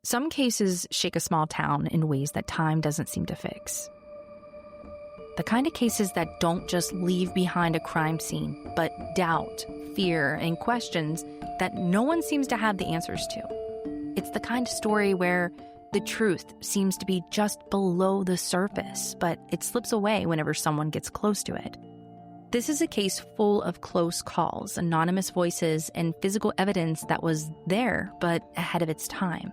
Some cases shake a small town in ways that time doesn't seem to fix. The kind of cases that don't just leave behind a crime scene, but doubt, fear, and questions that no one seems to have the answers to. It's the kind of story where the truth seems to be just below the surface, but it slips away whenever someone gets close to it. This is a case full of close calls, anonymous voices, and physical evidence that was there, but ahead of its time.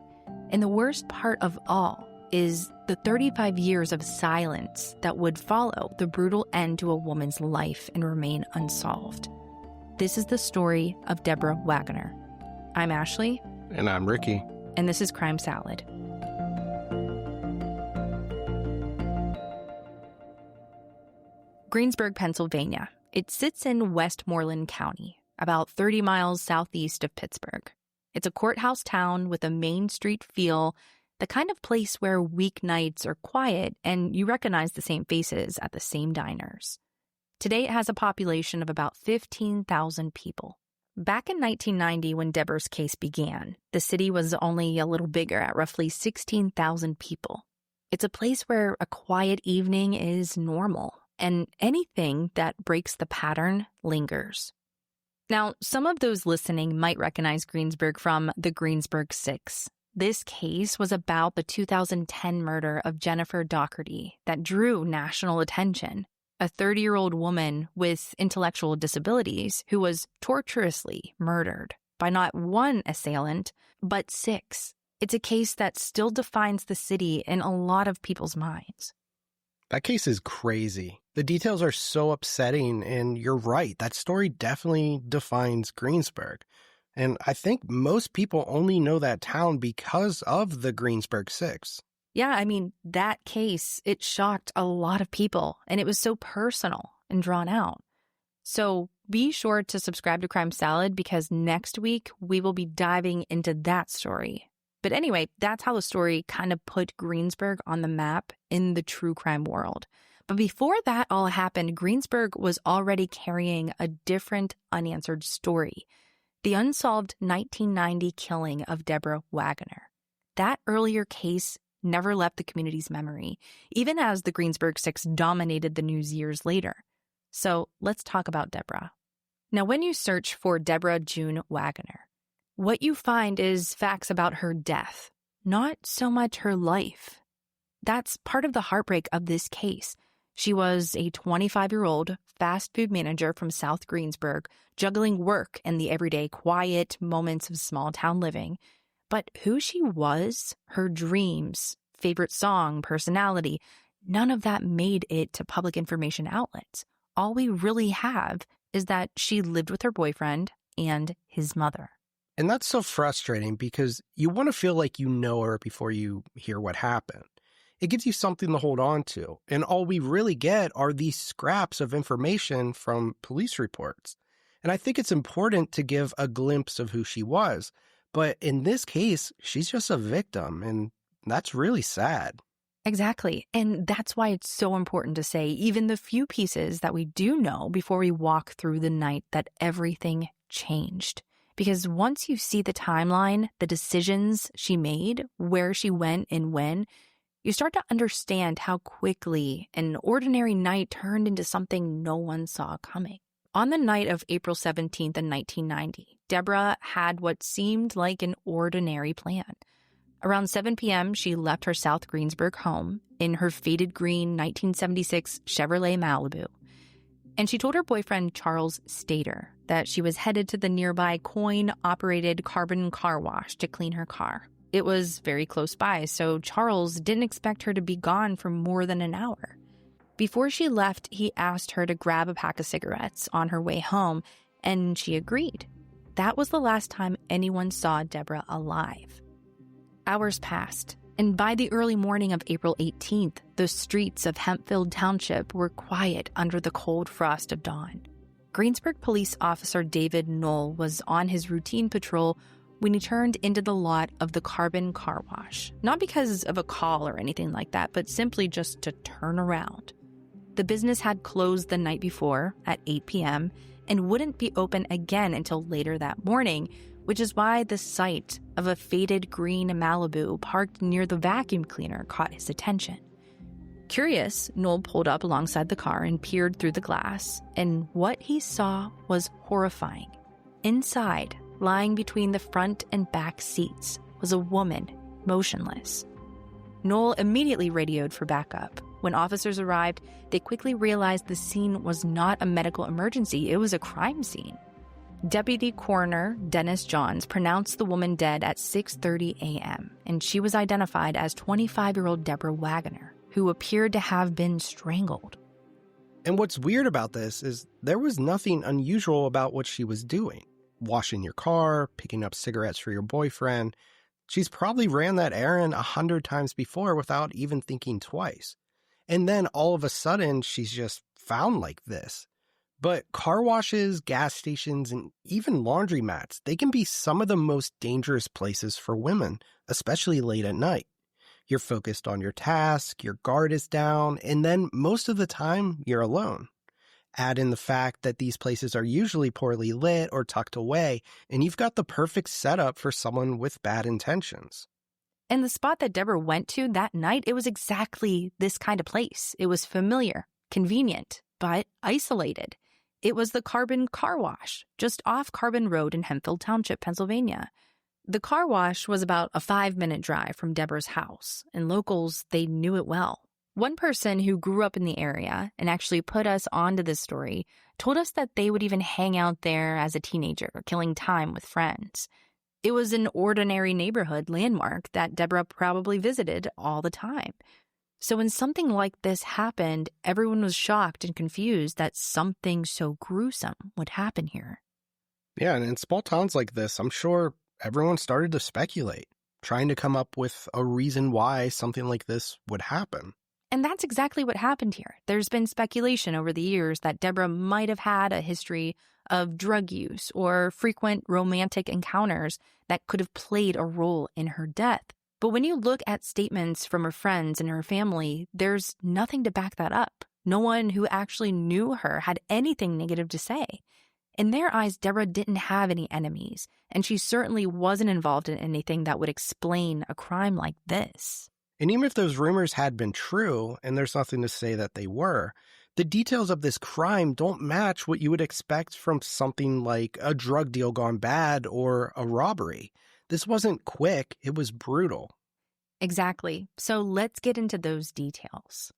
And the worst part of all is the 35 years of silence that would follow the brutal end to a woman's life and remain unsolved. This is the story of Deborah Waggoner. I'm Ashley. And I'm Ricky. And this is Crime Salad. Greensburg, Pennsylvania. It sits in Westmoreland County, about 30 miles southeast of Pittsburgh. It's a courthouse town with a Main Street feel, the kind of place where weeknights are quiet and you recognize the same faces at the same diners. Today it has a population of about 15,000 people. Back in 1990, when Deborah's case began, the city was only a little bigger at roughly 16,000 people. It's a place where a quiet evening is normal, and anything that breaks the pattern lingers. Now, some of those listening might recognize Greensburg from the Greensburg Six. This case was about the 2010 murder of Jennifer Doherty that drew national attention, a 30-year-old woman with intellectual disabilities who was torturously murdered by not one assailant, but 6. It's a case that still defines the city in a lot of people's minds. That case is crazy. The details are so upsetting, and you're right, that story definitely defines Greensburg. And I think most people only know that town because of the Greensburg Six. Yeah, I mean, that case, it shocked a lot of people, and it was so personal and drawn out. So be sure to subscribe to Crime Salad because next week we will be diving into that story. But anyway, that's how the story kind of put Greensburg on the map in the true crime world. But before that all happened, Greensburg was already carrying a different unanswered story. The unsolved 1990 killing of Deborah Waggoner. That earlier case never left the community's memory, even as the Greensburg Six dominated the news years later. So let's talk about Deborah. Now, when you search for Deborah June Waggoner, what you find is facts about her death, not so much her life. That's part of the heartbreak of this case. She was a 25-year-old fast food manager from South Greensburg, juggling work and the everyday quiet moments of small-town living. But who she was, her dreams, favorite song, personality, none of that made it to public information outlets. All we really have is that she lived with her boyfriend and his mother. And that's so frustrating because you want to feel like you know her before you hear what happened. It gives you something to hold on to. And all we really get are these scraps of information from police reports. And I think it's important to give a glimpse of who she was. But in this case, she's just a victim. And that's really sad. Exactly. And that's why it's so important to say even the few pieces that we do know before we walk through the night that everything changed. Because once you see the timeline, the decisions she made, where she went and when, you start to understand how quickly an ordinary night turned into something no one saw coming. On the night of April 17th in 1990, Deborah had what seemed like an ordinary plan. Around 7 p.m., she left her South Greensburg home in her faded green 1976 Chevrolet Malibu. And she told her boyfriend, Charles Stader, that she was headed to the nearby coin-operated Carbon car wash to clean her car. It was very close by, so Charles didn't expect her to be gone for more than an hour. Before she left, he asked her to grab a pack of cigarettes on her way home, and she agreed. That was the last time anyone saw Deborah alive. Hours passed, and by the early morning of April 18th, the streets of Hempfield Township were quiet under the cold frost of dawn. Greensburg Police Officer David Knoll was on his routine patrol when he turned into the lot of the Carbon car wash, not because of a call or anything like that, but simply just to turn around. The business had closed the night before at 8 p.m. and wouldn't be open again until later that morning which is why the sight of a faded green Malibu parked near the vacuum cleaner caught his attention. Curious, Noel pulled up alongside the car and peered through the glass, and what he saw was horrifying. Inside, lying between the front and back seats, was a woman, motionless. Noel immediately radioed for backup. When officers arrived, they quickly realized the scene was not a medical emergency, it was a crime scene. Deputy Coroner Dennis Johns pronounced the woman dead at 6:30 a.m., and she was identified as 25-year-old Deborah Waggoner, who appeared to have been strangled. And what's weird about this is there was nothing unusual about what she was doing. Washing your car, picking up cigarettes for your boyfriend. She's probably ran that errand 100 times before without even thinking twice. And then all of a sudden, she's just found like this. But car washes, gas stations, and even laundromats, they can be some of the most dangerous places for women, especially late at night. You're focused on your task, your guard is down, and then most of the time, you're alone. Add in the fact that these places are usually poorly lit or tucked away, and you've got the perfect setup for someone with bad intentions. And the spot that Deborah went to that night, it was exactly this kind of place. It was familiar, convenient, but isolated. It was the Carbon Car Wash, just off Carbon Road in Hemphill Township, Pennsylvania. The car wash was about a 5-minute drive from Deborah's house, and locals, they knew it well. One person who grew up in the area and actually put us onto this story told us that they would even hang out there as a teenager, killing time with friends. It was an ordinary neighborhood landmark that Deborah probably visited all the time. So when something like this happened, everyone was shocked and confused that something so gruesome would happen here. Yeah, and in small towns like this, I'm sure everyone started to speculate, trying to come up with a reason why something like this would happen. And that's exactly what happened here. There's been speculation over the years that Deborah might have had a history of drug use or frequent romantic encounters that could have played a role in her death. But when you look at statements from her friends and her family, there's nothing to back that up. No one who actually knew her had anything negative to say. In their eyes, Deborah didn't have any enemies, and she certainly wasn't involved in anything that would explain a crime like this. And even if those rumors had been true, and there's nothing to say that they were, the details of this crime don't match what you would expect from something like a drug deal gone bad or a robbery. This wasn't quick, it was brutal. Exactly. So let's get into those details.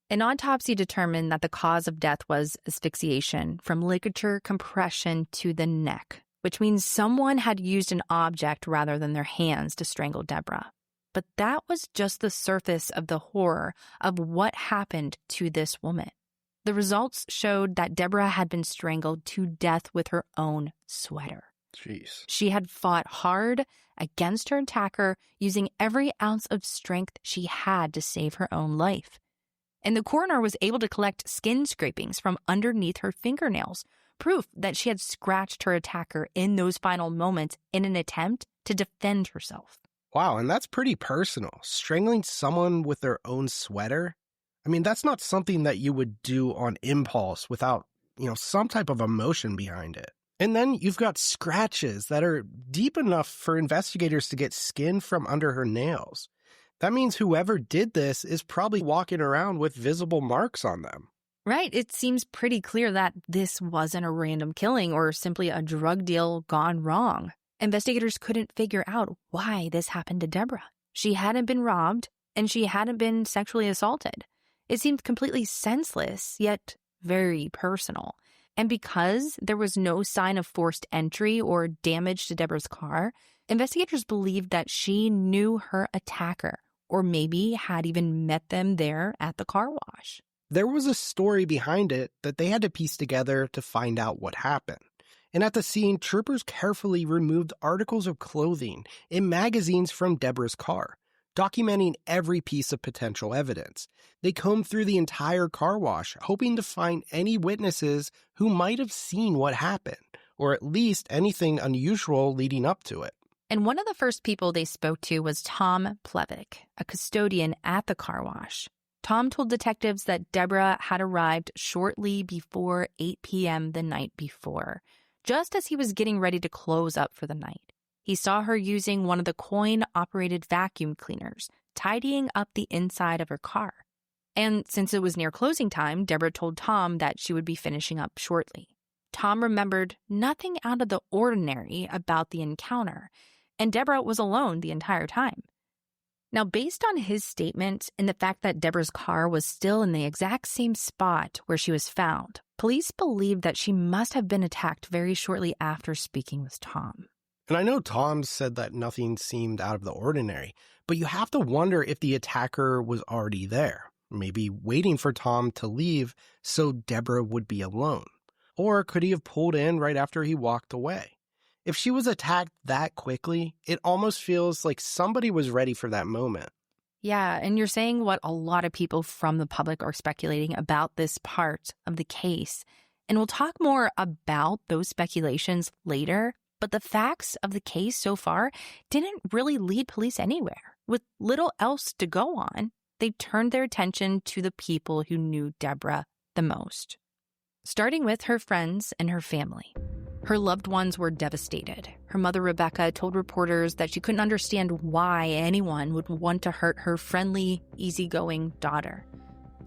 An autopsy determined that the cause of death was asphyxiation from ligature compression to the neck, which means someone had used an object rather than their hands to strangle Deborah. But that was just the surface of the horror of what happened to this woman. The results showed that Deborah had been strangled to death with her own sweater. Jeez. She had fought hard against her attacker, using every ounce of strength she had to save her own life. And the coroner was able to collect skin scrapings from underneath her fingernails, proof that she had scratched her attacker in those final moments in an attempt to defend herself. Wow, and that's pretty personal. Strangling someone with their own sweater? I mean, that's not something that you would do on impulse without, some type of emotion behind it. And then you've got scratches that are deep enough for investigators to get skin from under her nails. That means whoever did this is probably walking around with visible marks on them. Right. It seems pretty clear that this wasn't a random killing or simply a drug deal gone wrong. Investigators couldn't figure out why this happened to Deborah. She hadn't been robbed, and she hadn't been sexually assaulted. It seemed completely senseless, yet very personal. And because there was no sign of forced entry or damage to Deborah's car, investigators believed that she knew her attacker, or maybe had even met them there at the car wash. There was a story behind it that they had to piece together to find out what happened. And at the scene, troopers carefully removed articles of clothing and magazines from Deborah's car, documenting every piece of potential evidence. They combed through the entire car wash, hoping to find any witnesses who might have seen what happened, or at least anything unusual leading up to it. And one of the first people they spoke to was Tom Plevick, a custodian at the car wash. Tom told detectives that Deborah had arrived shortly before 8 p.m. the night before. just as he was getting ready to close up for the night. He saw her using one of the coin-operated vacuum cleaners, tidying up the inside of her car. And since it was near closing time, Deborah told Tom that she would be finishing up shortly. Tom remembered nothing out of the ordinary about the encounter, and Deborah was alone the entire time. Now, based on his statement and the fact that Deborah's car was still in the exact same spot where she was found, police believe that she must have been attacked very shortly after speaking with Tom. And I know Tom said that nothing seemed out of the ordinary, but you have to wonder if the attacker was already there, maybe waiting for Tom to leave so Deborah would be alone. Or could he have pulled in right after he walked away? If she was attacked that quickly, it almost feels like somebody was ready for that moment. Yeah, and you're saying what a lot of people from the public are speculating about this part of the case. And we'll talk more about those speculations later, but the facts of the case so far didn't really lead police anywhere. With little else to go on, they turned their attention to the people who knew Deborah the most. Starting with her friends and her family. Her loved ones were devastated. Her mother, Rebecca, told reporters that she couldn't understand why anyone would want to hurt her friendly, easygoing daughter.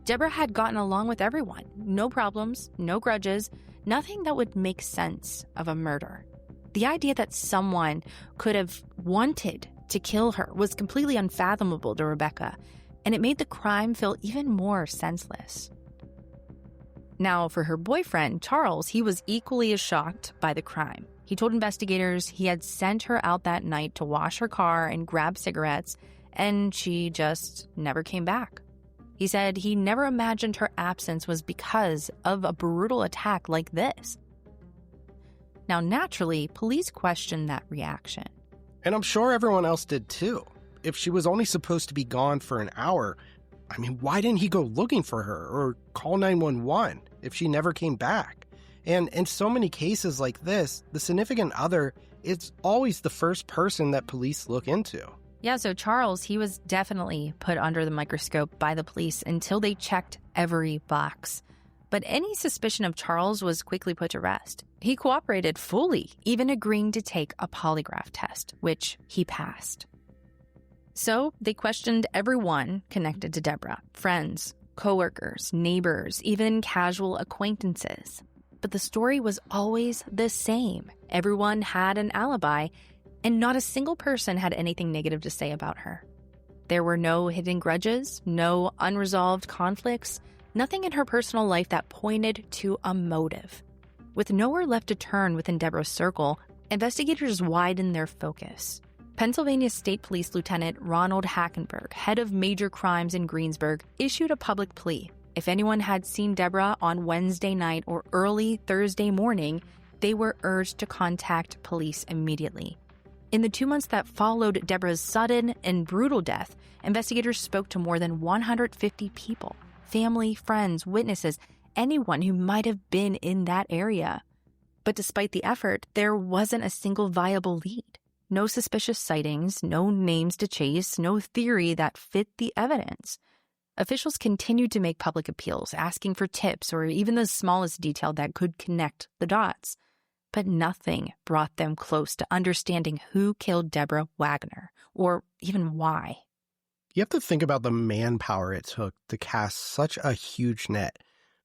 Deborah had gotten along with everyone. No problems, no grudges, nothing that would make sense of a murder. The idea that someone could have wanted to kill her was completely unfathomable to Rebecca, and it made the crime feel even more senseless. Now, for her boyfriend, Charles, he was equally as shocked by the crime. He told investigators he had sent her out that night to wash her car and grab cigarettes, and she just never came back. He said he never imagined her absence was because of a brutal attack like this. Now, naturally, police questioned that reaction. And I'm sure everyone else did too. If she was only supposed to be gone for an hour, why didn't he go looking for her or call 911 if she never came back? And in so many cases like this, the significant other is always the first person that police look into. Yeah, so Charles, he was definitely put under the microscope by the police until they checked every box. But any suspicion of Charles was quickly put to rest. He cooperated fully, even agreeing to take a polygraph test, which he passed. So they questioned everyone connected to Deborah, friends, coworkers, neighbors, even casual acquaintances. But the story was always the same. Everyone had an alibi, and not a single person had anything negative to say about her. There were no hidden grudges, no unresolved conflicts, nothing in her personal life that pointed to a motive. With nowhere left to turn within Deborah's circle, investigators widened their focus. Pennsylvania State Police Lieutenant Ronald Hackenberg, head of major crimes in Greensburg, issued a public plea. If anyone had seen Deborah on Wednesday night or early Thursday morning, they were urged to contact police immediately. In the 2 months that followed Deborah's sudden and brutal death, investigators spoke to more than 150 people, family, friends, witnesses, anyone who might have been in that area. But despite the effort, there wasn't a single viable lead. No suspicious sightings, no names to chase, no theory that fit the evidence. Officials continued to make public appeals, asking for tips or even the smallest detail that could connect the dots. But nothing brought them close to understanding who killed Deborah Waggoner, or even why. You have to think about the manpower it took to cast such a huge net.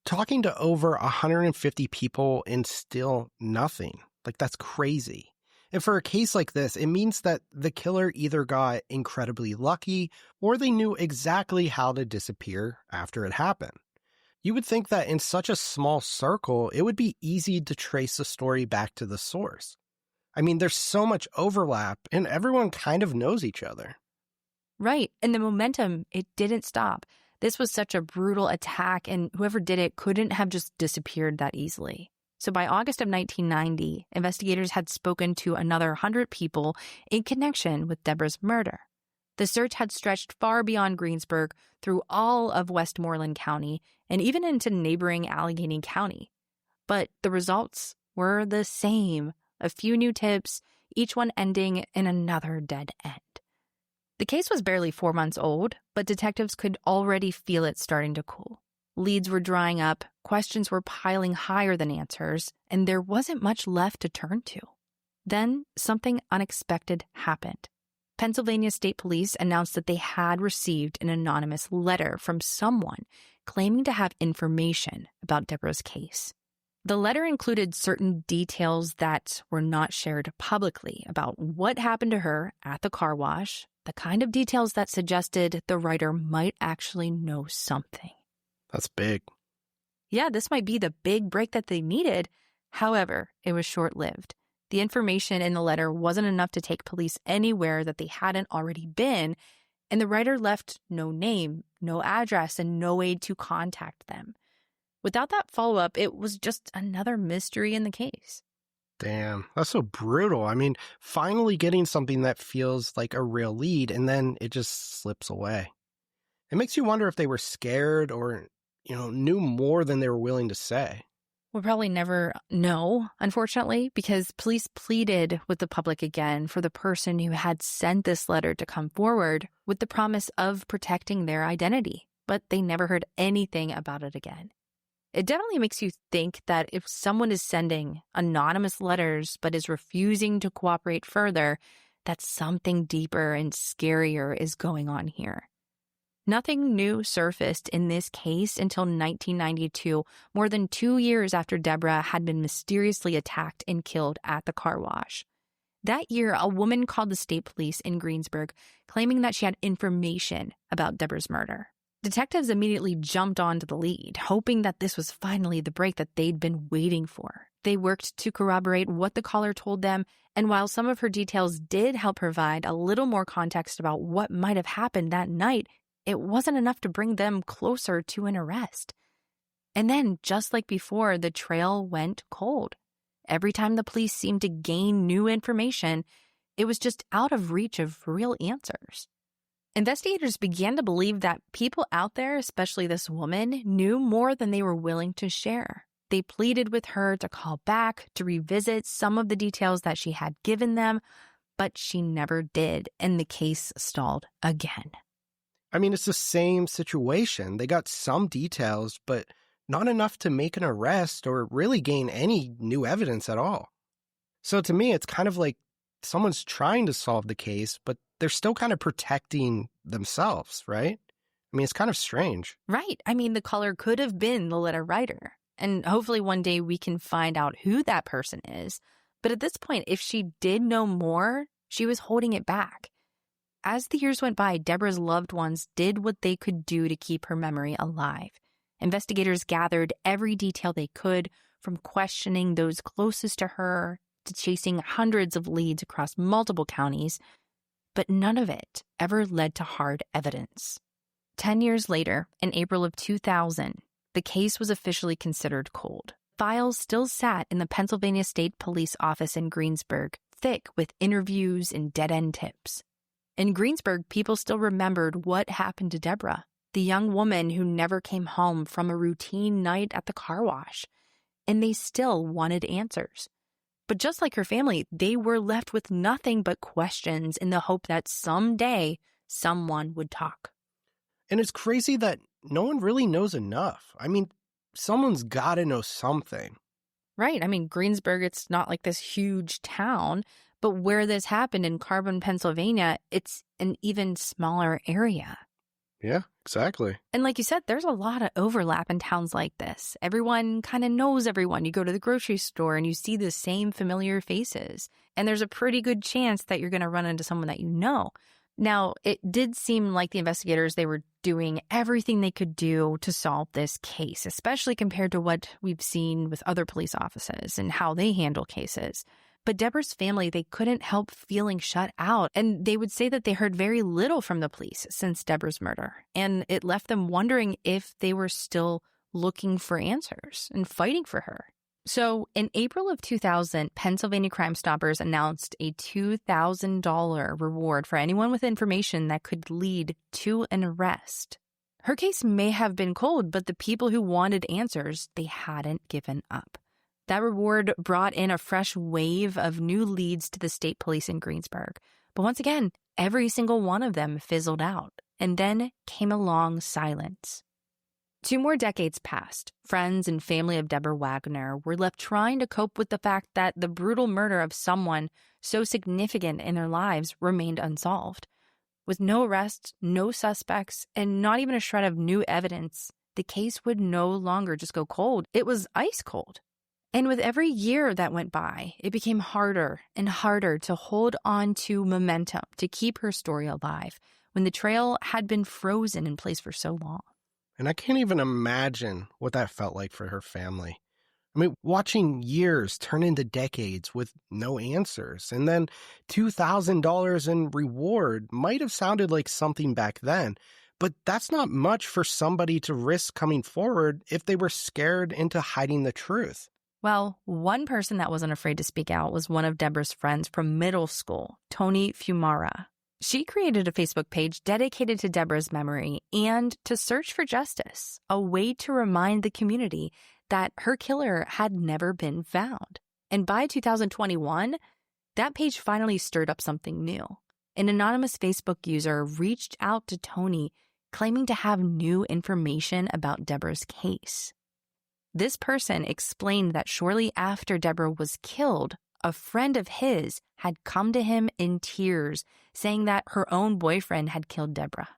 Talking to over 150 people and still nothing. That's crazy. And for a case like this, it means that the killer either got incredibly lucky or they knew exactly how to disappear after it happened. You would think that in such a small circle, it would be easy to trace the story back to the source. There's so much overlap and everyone kind of knows each other. Right. And the momentum, it didn't stop. This was such a brutal attack, and whoever did it couldn't have just disappeared that easily. So by August of 1990, investigators had spoken to another 100 people in connection with Deborah's murder. The search had stretched far beyond Greensburg, through all of Westmoreland County, and even into neighboring Allegheny County. But the results were the same. A few new tips, each one ending in another dead end. The case was barely 4 months old, but detectives could already feel it starting to cool. Leads were drying up, Questions were piling higher than answers, and there wasn't much left to turn to. Then something unexpected happened. Pennsylvania State Police announced that they had received an anonymous letter from someone claiming to have information about Deborah's case. The letter included certain details that were not shared publicly about what happened to her at the car wash, the kind of details that suggested the writer might actually know something. That's big. Yeah, this might be the big break that they needed. However, it was short-lived. The information in the letter wasn't enough to take police anywhere that they hadn't already been, and the writer left no name, no address, and no way to contact them. Without that follow-up, it was just another mystery in the case. Damn, that's so brutal. I mean, finally getting something that feels like a real lead, and then it just slips away. It makes you wonder if they were scared or, knew more than they were willing to say. We'll probably never know, unfortunately, because police pleaded with the public again for the person who had sent this letter to come forward with the promise of protecting their identity, but they never heard anything about it again. It definitely makes you think that if someone is sending anonymous letters but is refusing to cooperate further, that something deeper and scarier is going on here. Nothing new surfaced in this case until 1992, more than 2 years after Deborah had been mysteriously attacked and killed at the car wash. That year, a woman called the state police in Greensburg, claiming that she had information about Deborah's murder. Detectives immediately jumped onto the lead, hoping that this was finally the break that they'd been waiting for. They worked to corroborate what the caller told them, and while some of her details did help provide a little more context about what might have happened that night, it wasn't enough to bring them closer to an arrest. And then, just like before, the trail went cold. Every time the police seemed to gain new information, it was just out of reach of real answers. Investigators began to believe that people out there, especially this woman, knew more than they were willing to share. They pleaded with her to call back, to revisit some of the details that she had given them, but she never did, and the case stalled again. I mean, it's the same situation. They got some details, but not enough to make an arrest or really gain any new evidence at all. So to me, it's kind of like someone's trying to solve the case, but they're still kind of protecting themselves, right? I mean, it's kind of strange. Right. I mean, the caller could have been the letter writer, and hopefully one day we can find out who that person is. But at this point, if she did know more, she was holding it back. As the years went by, Deborah's loved ones did what they could do to keep her memory alive. Investigators gathered every detail they could, from questioning those closest to her to chasing hundreds of leads across multiple counties, but none of it ever led to hard evidence. 10 years later, in April of 2000, the case was officially considered cold. Files still sat in the Pennsylvania State Police office in Greensburg, thick with interviews and dead-end tips. In Greensburg, people still remembered what happened to Deborah, the young woman who never came home from a routine night at the car wash, and they still wanted answers. But just like her family, they were left with nothing but questions in the hope that someday someone would talk. And it's crazy that no one really knows enough. I mean, someone's got to know something. Right. I mean, Greensburg, it's not like this huge town, but where this happened in Carbon, Pennsylvania, it's an even smaller area. Yeah, exactly. And like you said, there's a lot of overlap in towns like this. Everyone kind of knows everyone. You go to the grocery store and you see the same familiar faces. And there's a pretty good chance that you're going to run into someone that you know. Now, it did seem like the investigators, they were doing everything they could do to solve this case, especially compared to what we've seen with other police offices and how they handle cases. But Deborah's family, they couldn't help feeling shut out, and they would say that they heard very little from the police since Deborah's murder, and it left them wondering if they were still looking for answers and fighting for her. So in April of 2000, Pennsylvania Crime Stoppers announced a $2,000 reward for anyone with information that could lead to an arrest. Her case may have been cold, but the people who wanted answers, they hadn't given up. That reward brought in a fresh wave of new leads to the state police in Greensburg. But once again, every single one of them fizzled out. And then came a long silence. 2 more decades passed. Friends and family of Deborah Waggoner were left trying to cope with the fact that the brutal murder of someone so significant in their lives remained unsolved. With no arrests, no suspects, and not even a shred of new evidence, the case would no longer just go cold. It was ice cold. And with every year that went by, it became harder and harder to hold on to momentum to keep her story alive when the trail had been frozen in place for so long. And I can't even imagine what that felt like for her family. I mean, watching years turn into decades with no answers, and then $2,000 in reward might have sounded like something back then, but that's not much for somebody to risk coming forward if they were scared into hiding the truth. Well, one person that wasn't afraid to speak out was one of Deborah's friends from middle school, Toni Fumara. She created a Facebook page dedicated to Deborah's memory and to search for justice, a way to remind the community that her killer had never been found. And by 2021, that page finally stirred up something new. An anonymous Facebook user reached out to Toni, claiming to have new information about Deborah's case. This person explained that shortly after Deborah was killed, a friend of his had come to him in tears, saying that her own boyfriend had killed Deborah.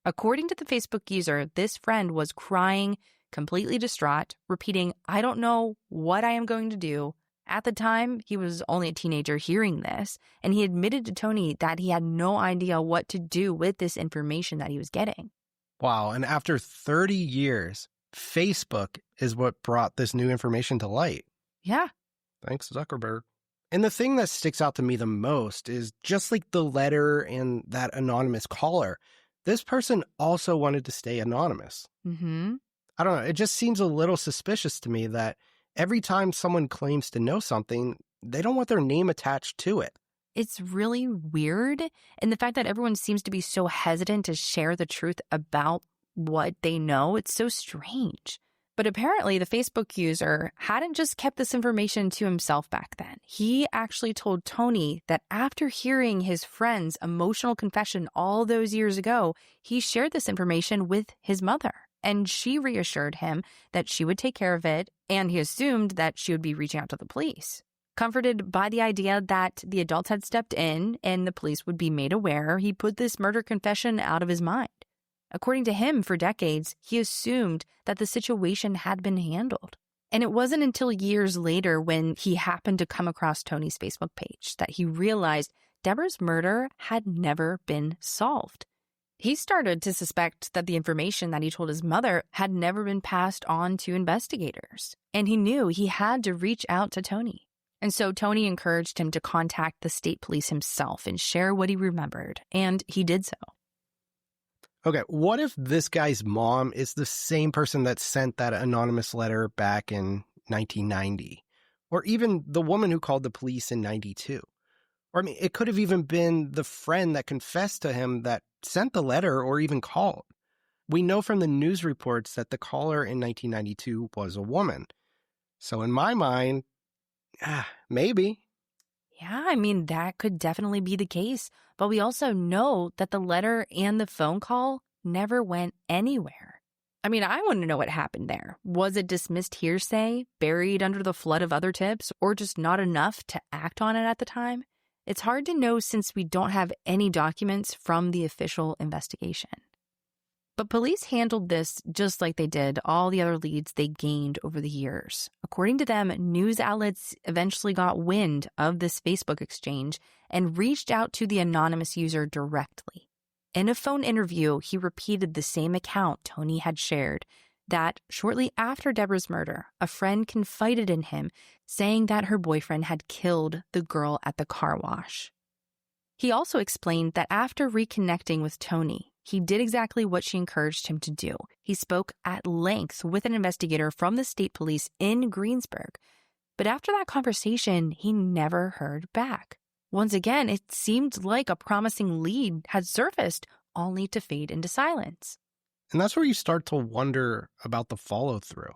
According to the Facebook user, this friend was crying, completely distraught, repeating, "I don't know what I am going to do." At the time, he was only a teenager hearing this, and he admitted to Toni that he had no idea what to do with this information that he was getting. Wow, and after 30 years, Facebook is what brought this new information to light. Yeah. Thanks, Zuckerberg. And the thing that sticks out to me the most is just like the letter and that anonymous caller, this person also wanted to stay anonymous. Mm-hmm. I don't know. It just seems a little suspicious to me that every time someone claims to know something, they don't want their name attached to it. It's really weird. And the fact that everyone seems to be so hesitant to share the truth about what they know, it's so strange. But apparently the Facebook user hadn't just kept this information to himself back then. He actually told Toni that after hearing his friend's emotional confession all those years ago, he shared this information with his mother. And she reassured him that she would take care of it, and he assumed that she would be reaching out to the police. Comforted by the idea that the adults had stepped in and the police would be made aware, he put this murder confession out of his mind. According to him, for decades, he assumed that the situation had been handled. And it wasn't until years later when he happened to come across Toni's Facebook page that he realized Deborah's murder had never been solved. He started to suspect that the information that he told his mother had never been passed on to investigators. And he knew he had to reach out to Toni. And so Toni encouraged him to contact the state police himself and share what he remembered. And he did so. Okay, what if this guy's mom is the same person that sent that anonymous letter back in 1990? Or even the woman who called the police in 92? Or, I mean, it could have even been the friend that confessed to him that sent the letter or even called. We know from the news reports that the caller in 1992 was a woman. So in my mind, maybe. Yeah, I mean, that could definitely be the case. But we also know that the letter and the phone call never went anywhere. I mean, I want to know what happened there. Was it dismissed hearsay, buried under the flood of other tips, or just not enough to act on it at the time? It's hard to know since we don't have any documents from the official investigation. But police handled this just like they did all the other leads they gained over the years. According to them, news outlets eventually got wind of this Facebook exchange and reached out to the anonymous user directly. In a phone interview, he repeated the same account Toni had shared, that shortly after Deborah's murder, a friend confided in him, saying that her boyfriend had killed the girl at the car wash. He also explained that after reconnecting with Toni, he did exactly what she encouraged him to do. He spoke at length with an investigator from the state police in Greensburg. But after that conversation, he never heard back. Once again, it seemed like a promising lead had surfaced, only to fade into silence. And that's where you start to wonder about the follow-through.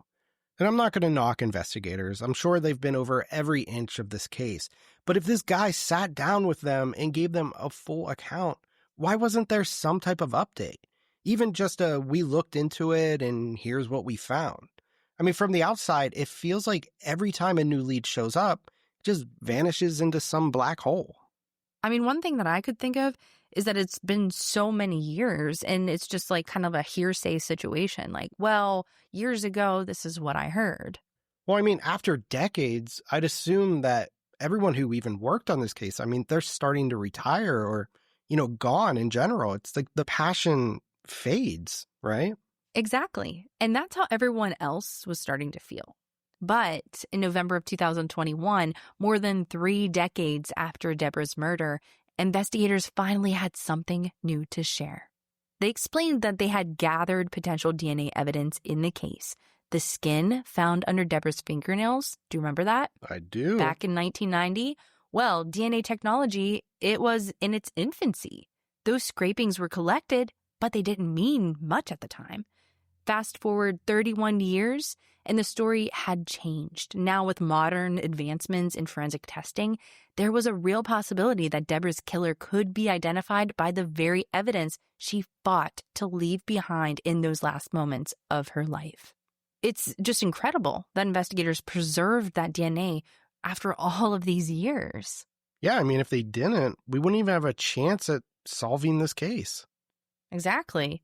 And I'm not going to knock investigators. I'm sure they've been over every inch of this case. But if this guy sat down with them and gave them a full account, why wasn't there some type of update? Even just we looked into it and here's what we found. I mean, from the outside, it feels like every time a new lead shows up, it just vanishes into some black hole. I mean, one thing that I could think of is that it's been so many years and it's just like kind of a hearsay situation. Like, well, years ago, this is what I heard. Well, I mean, after decades, I'd assume that everyone who even worked on this case, I mean, they're starting to retire or, gone in general. It's like the passion fades, right? Exactly. And that's how everyone else was starting to feel. But in November of 2021, more than 3 decades after Deborah's murder, investigators finally had something new to share. They explained that they had gathered potential DNA evidence in the case. The skin found under Deborah's fingernails, do you remember that? I do. Back in 1990? Well, DNA technology, it was in its infancy. Those scrapings were collected, but they didn't mean much at the time. Fast forward 31 years, and the story had changed. Now, with modern advancements in forensic testing, there was a real possibility that Deborah's killer could be identified by the very evidence she fought to leave behind in those last moments of her life. It's just incredible that investigators preserved that DNA after all of these years. Yeah, I mean, if they didn't, we wouldn't even have a chance at solving this case. Exactly.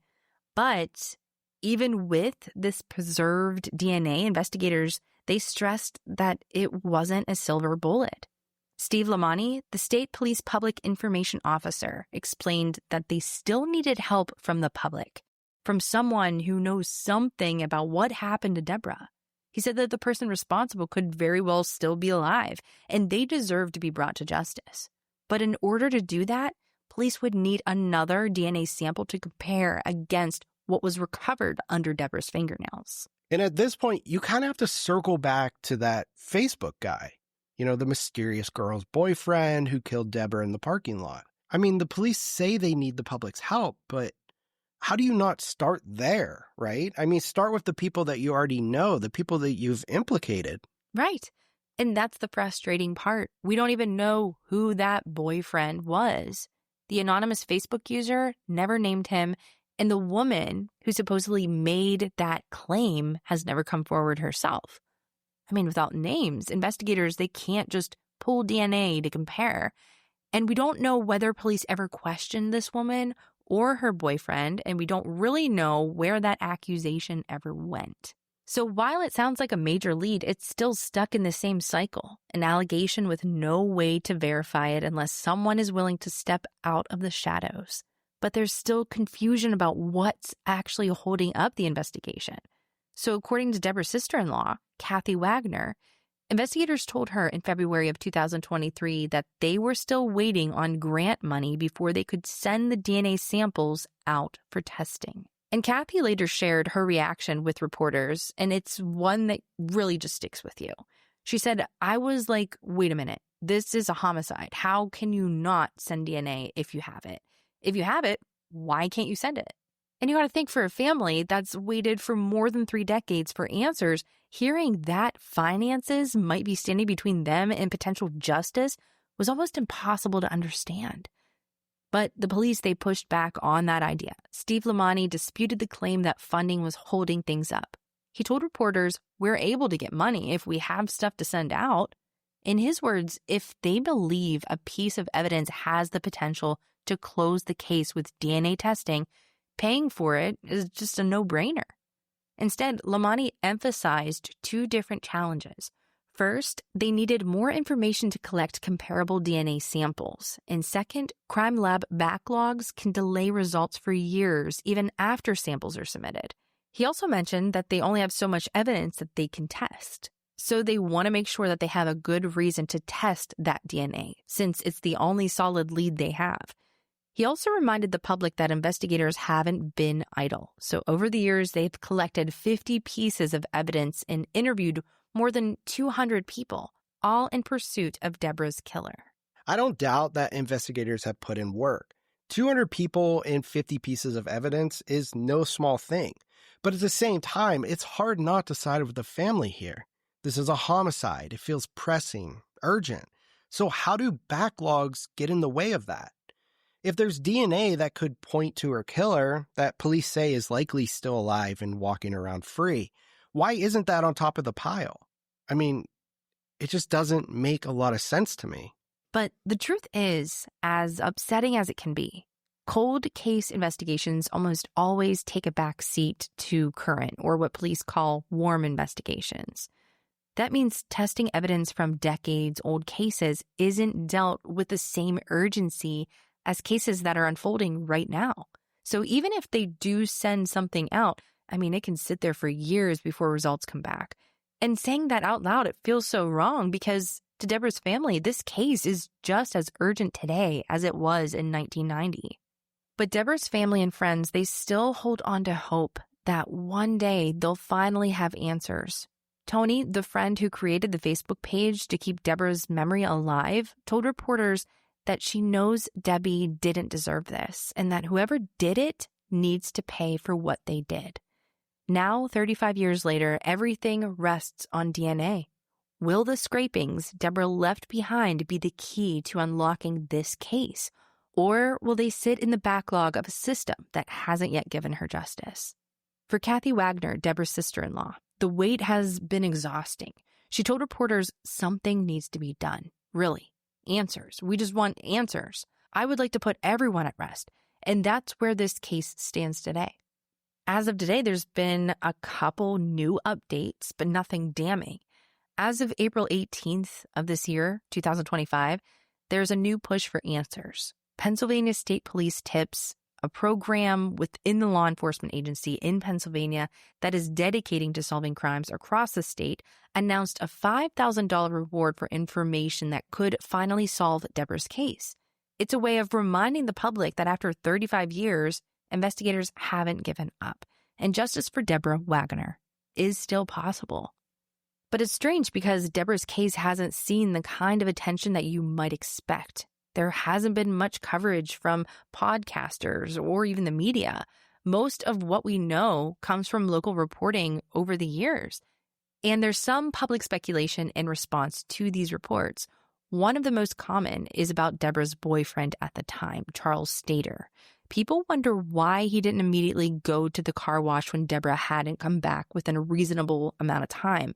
But even with this preserved DNA, investigators, they stressed that it wasn't a silver bullet. Steve Lamani, the state police public information officer, explained that they still needed help from the public, from someone who knows something about what happened to Deborah. He said that the person responsible could very well still be alive, and they deserve to be brought to justice. But in order to do that, police would need another DNA sample to compare against what was recovered under Deborah's fingernails. And at this point, you kind of have to circle back to that Facebook guy, the mysterious girl's boyfriend who killed Deborah in the parking lot. I mean, the police say they need the public's help, but how do you not start there, right? I mean, start with the people that you already know, the people that you've implicated. Right. And that's the frustrating part. We don't even know who that boyfriend was. The anonymous Facebook user never named him, and the woman who supposedly made that claim has never come forward herself. I mean, without names, investigators, they can't just pull DNA to compare. And we don't know whether police ever questioned this woman or her boyfriend, and we don't really know where that accusation ever went. So while it sounds like a major lead, it's still stuck in the same cycle, an allegation with no way to verify it unless someone is willing to step out of the shadows. But there's still confusion about what's actually holding up the investigation. So according to Deborah's sister-in-law, Kathy Waggoner, investigators told her in February of 2023 that they were still waiting on grant money before they could send the DNA samples out for testing. And Kathy later shared her reaction with reporters, and it's one that really just sticks with you. She said, "I was like, wait a minute, this is a homicide. How can you not send DNA if you have it? If you have it, why can't you send it?" And you got to think, for a family that's waited for more than 3 decades for answers, hearing that finances might be standing between them and potential justice was almost impossible to understand. But the police, they pushed back on that idea. Steve Lamani disputed the claim that funding was holding things up. He told reporters, "We're able to get money if we have stuff to send out." In his words, if they believe a piece of evidence has the potential to close the case with DNA testing, paying for it is just a no-brainer. Instead, Lamani emphasized 2 different challenges. First, they needed more information to collect comparable DNA samples. And second, crime lab backlogs can delay results for years, even after samples are submitted. He also mentioned that they only have so much evidence that they can test. So they want to make sure that they have a good reason to test that DNA, since it's the only solid lead they have. He also reminded the public that investigators haven't been idle. So over the years, they've collected 50 pieces of evidence and interviewed more than 200 people, all in pursuit of Deborah's killer. I don't doubt that investigators have put in work. 200 people and 50 pieces of evidence is no small thing. But at the same time, it's hard not to side with the family here. This is a homicide. It feels pressing, urgent. So how do backlogs get in the way of that? If there's DNA that could point to her killer, that police say is likely still alive and walking around free, why isn't that on top of the pile? I mean, it just doesn't make a lot of sense to me. But the truth is, as upsetting as it can be, cold case investigations almost always take a back seat to current, or what police call warm investigations. That means testing evidence from decades-old cases isn't dealt with the same urgency as cases that are unfolding right now. So even if they do send something out, it can sit there for years before results come back. And saying that out loud, it feels so wrong because to Deborah's family, this case is just as urgent today as it was in 1990. But Deborah's family and friends, they still hold on to hope that one day they'll finally have answers. Tony, the friend who created the Facebook page to keep Deborah's memory alive, told reporters that she knows Debbie didn't deserve this and that whoever did it needs to pay for what they did. Now, 35 years later, everything rests on DNA. Will the scrapings Deborah left behind be the key to unlocking this case? Or will they sit in the backlog of a system that hasn't yet given her justice? For Kathy Waggoner, Deborah's sister-in-law, the wait has been exhausting. She told reporters something needs to be done. Really. Answers. We just want answers. I would like to put everyone at rest. And that's where this case stands today. As of today, there's been a couple new updates, but nothing damning. As of April 18th of this year, 2025, there's a new push for answers. Pennsylvania State Police TIPS, a program within the law enforcement agency in Pennsylvania that is dedicating to solving crimes across the state, announced a $5,000 reward for information that could finally solve Deborah's case. It's a way of reminding the public that after 35 years, investigators haven't given up, and justice for Deborah Waggoner is still possible. But it's strange because Deborah's case hasn't seen the kind of attention that you might expect. There hasn't been much coverage from podcasters or even the media. Most of what we know comes from local reporting over the years. And there's some public speculation in response to these reports. One of the most common is about Deborah's boyfriend at the time, Charles Stader. People wonder why he didn't immediately go to the car wash when Deborah hadn't come back within a reasonable amount of time.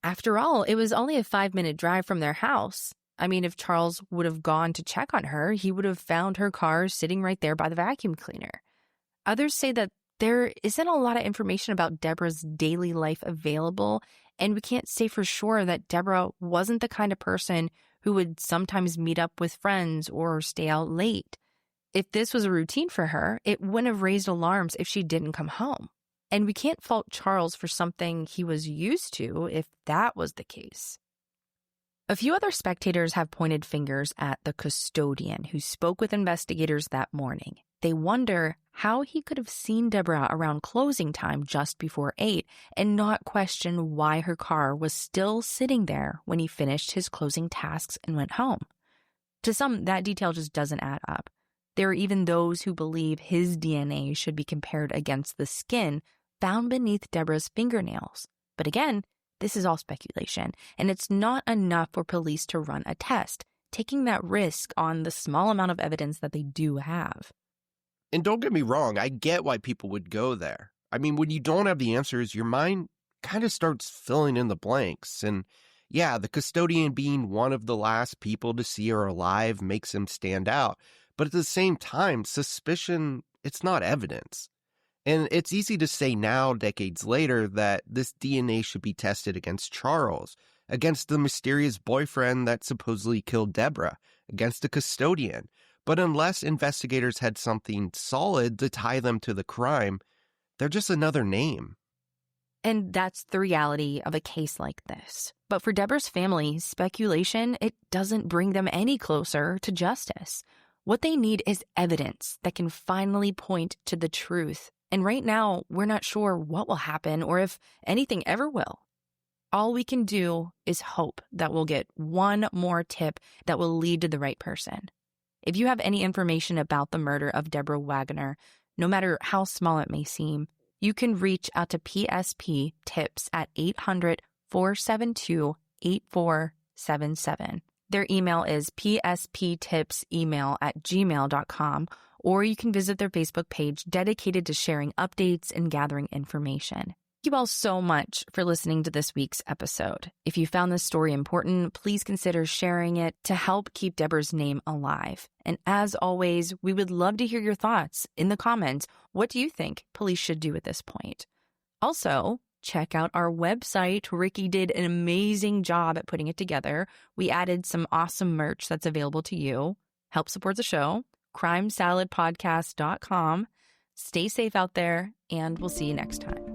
After all, it was only a 5-minute drive from their house. If Charles would have gone to check on her, he would have found her car sitting right there by the vacuum cleaner. Others say that there isn't a lot of information about Deborah's daily life available, and we can't say for sure that Deborah wasn't the kind of person who would sometimes meet up with friends or stay out late. If this was a routine for her, it wouldn't have raised alarms if she didn't come home. And we can't fault Charles for something he was used to if that was the case. A few other spectators have pointed fingers at the custodian who spoke with investigators that morning. They wonder how he could have seen Deborah around closing time just before 8 and not question why her car was still sitting there when he finished his closing tasks and went home. To some, that detail just doesn't add up. There are even those who believe his DNA should be compared against the skin found beneath Deborah's fingernails. But again, this is all speculation, and it's not enough for police to run a test, taking that risk on the small amount of evidence that they do have. And don't get me wrong, I get why people would go there. When you don't have the answers, your mind kind of starts filling in the blanks. And yeah, the custodian being one of the last people to see her alive makes him stand out. But at the same time, suspicion, it's not evidence. And it's easy to say now, decades later, that this DNA should be tested against Charles, against the mysterious boyfriend that supposedly killed Deborah, against the custodian. But unless investigators had something solid to tie them to the crime, they're just another name. And that's the reality of a case like this. But for Deborah's family, speculation, it doesn't bring them any closer to justice. What they need is evidence that can finally point to the truth. And right now, we're not sure what will happen or if anything ever will. All we can do is hope that we'll get one more tip that will lead to the right person. If you have any information about the murder of Deborah Waggoner, no matter how small it may seem, you can reach out to PSP Tips at 800-472-8477. Their email is psptipsemail@gmail.com, or you can visit their Facebook page dedicated to sharing updates and gathering information. Thank you all so much for listening to this week's episode. If you found this story important, please consider sharing it to help keep Deborah's name alive. And as always, we would love to hear your thoughts in the comments. What do you think police should do at this point? Also, check out our website. Ricky did an amazing job at putting it together. We added some awesome merch that's available to you. Help support the show. crimesaladpodcast.com. Stay safe out there, and we'll see you next time.